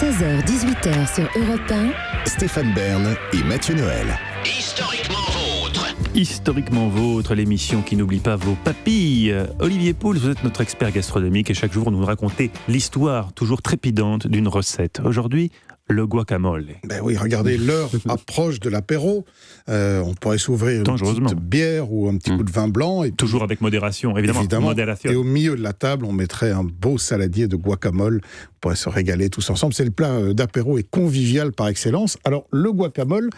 16h-18h sur Europe 1. Stéphane Bern et Mathieu Noël. Historiquement vôtre. Historiquement vôtre, l'émission qui n'oublie pas vos papilles. Olivier Pouls, vous êtes notre expert gastronomique et chaque jour vous nous racontez l'histoire toujours trépidante d'une recette. Aujourd'hui, le guacamole. Ben oui, regardez, l'heure approche de l'apéro. On pourrait s'ouvrir une petite bière ou un petit coup de vin blanc. Et puis, toujours avec modération, évidemment. Modération. Et au milieu de la table, on mettrait un beau saladier de guacamole. On pourrait se régaler tous ensemble. C'est le plat d'apéro et convivial par excellence. Alors, le guacamole,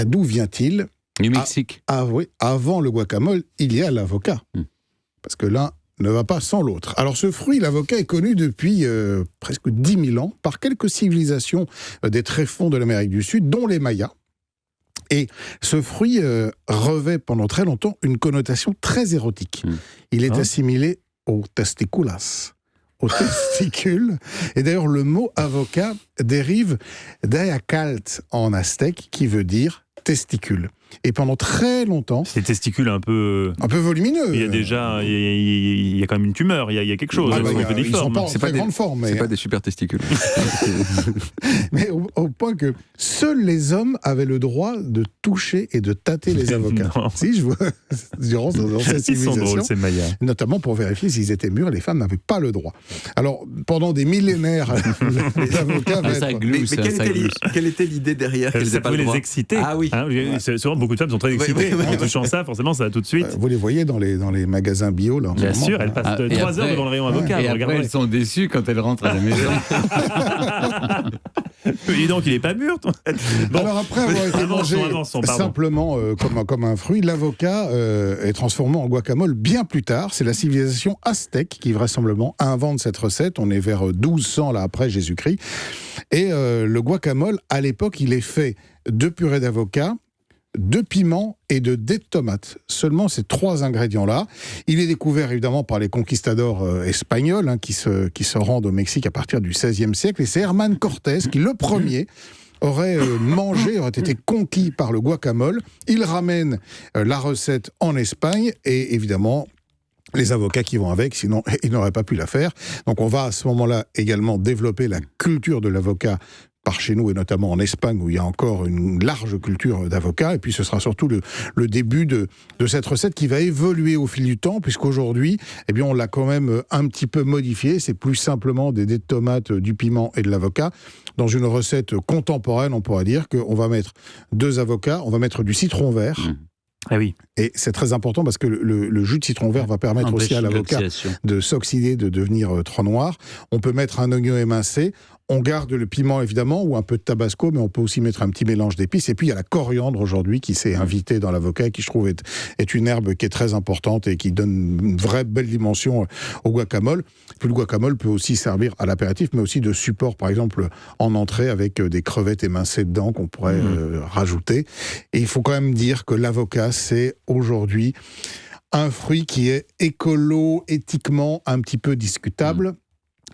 d'où vient-il ? Du Mexique. Oui, avant le guacamole, il y a l'avocat. Parce que l'un ne va pas sans l'autre. Alors ce fruit, l'avocat, est connu depuis presque 10 000 ans par quelques civilisations des tréfonds de l'Amérique du Sud, dont les Mayas. Et ce fruit revêt pendant très longtemps une connotation très érotique. Il est assimilé aux testiculas, aux testicules. Et d'ailleurs, le mot avocat dérive d'ayacalt en aztèque, qui veut dire testicule. Et pendant très longtemps... C'est des testicules un peu volumineux. Il y a déjà... Il y a quand même une tumeur, il y a quelque chose. Ils sont un peu difformes. C'est pas des grandes formes. C'est pas des super testicules. Mais au point que seuls les hommes avaient le droit de toucher et de tâter les avocats. Si, je vois, durant cette civilisation. Ils sont drôles, ces Mayas. Notamment pour vérifier s'ils étaient mûrs, les femmes n'avaient pas le droit. Alors, pendant des millénaires, les avocats... quelle était l'idée derrière? Ça pouvait les exciter. Ah oui. Souvent, beaucoup de femmes sont très excitées. En touchant ça, forcément, ça va tout de suite. Vous les voyez dans les magasins bio, là, en Bien ce moment. sûr, elles passent 3 heures devant le rayon avocat. Et après, elles sont déçues quand elles rentrent à la maison. Et donc, il n'est pas mûr. Bon. Alors, après avoir été mangé simplement comme un fruit, l'avocat est transformé en guacamole bien plus tard. C'est la civilisation aztèque qui, vraisemblablement, invente cette recette. On est vers 1200, là, après Jésus-Christ. Et le guacamole, à l'époque, il est fait de purée d'avocat, de piment et de dés de tomate. Seulement ces 3 ingrédients-là. Il est découvert évidemment par les conquistadors espagnols qui se rendent au Mexique à partir du XVIe siècle. Et c'est Hernán Cortés qui, le premier, aurait été conquis par le guacamole. Il ramène la recette en Espagne et évidemment... les avocats qui vont avec, sinon ils n'auraient pas pu la faire. Donc on va à ce moment-là également développer la culture de l'avocat par chez nous, et notamment en Espagne, où il y a encore une large culture d'avocats. Et puis ce sera surtout le début de cette recette qui va évoluer au fil du temps, puisqu'aujourd'hui, on l'a quand même un petit peu modifié. C'est plus simplement des dés de tomates, du piment et de l'avocat. Dans une recette contemporaine, on pourra dire qu'on va mettre 2 avocats, on va mettre du citron vert. Ah oui. Et c'est très important parce que le jus de citron vert va permettre aussi à l'avocat de s'oxyder, de devenir trop noir. On peut mettre un oignon émincé. On garde le piment évidemment ou un peu de tabasco, mais on peut aussi mettre un petit mélange d'épices. Et puis il y a la coriandre aujourd'hui qui s'est invitée dans l'avocat et qui je trouve est une herbe qui est très importante et qui donne une vraie belle dimension au guacamole. Puis le guacamole peut aussi servir à l'apéritif, mais aussi de support, par exemple en entrée avec des crevettes émincées dedans qu'on pourrait rajouter. Et il faut quand même dire que l'avocat, c'est aujourd'hui un fruit qui est écolo, éthiquement un petit peu discutable.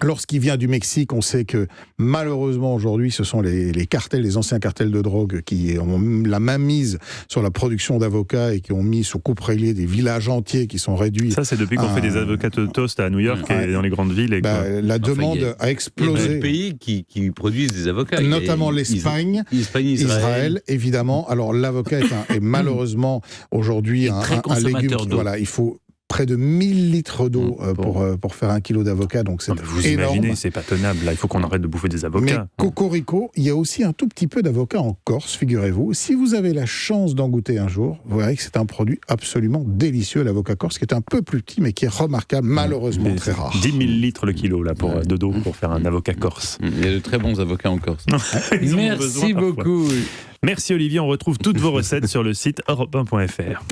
Lorsqu'il vient du Mexique, on sait que malheureusement aujourd'hui, ce sont les cartels, les anciens cartels de drogue qui ont la main mise sur la production d'avocats et qui ont mis sous coupe réglée des villages entiers qui sont réduits. Ça, c'est depuis qu'on fait des avocats toast à New York et dans les grandes villes. La demande a explosé. Il y a des pays qui produisent des avocats. Notamment l'Espagne, Israël, évidemment. Alors l'avocat est malheureusement aujourd'hui un légume. Voilà, il faut près de 1000 litres d'eau pour faire 1 kilo d'avocat, donc c'est énorme. Vous imaginez, c'est pas tenable, là, il faut qu'on arrête de bouffer des avocats. Mais cocorico, il y a aussi un tout petit peu d'avocat en Corse, figurez-vous. Si vous avez la chance d'en goûter un jour, vous verrez que c'est un produit absolument délicieux, l'avocat corse, qui est un peu plus petit, mais qui est remarquable, malheureusement très rare. 10 000 litres le kilo, là, d'eau pour faire un avocat corse. Il y a de très bons avocats en Corse. Merci beaucoup. Merci Olivier, on retrouve toutes vos recettes sur le site europe1.fr.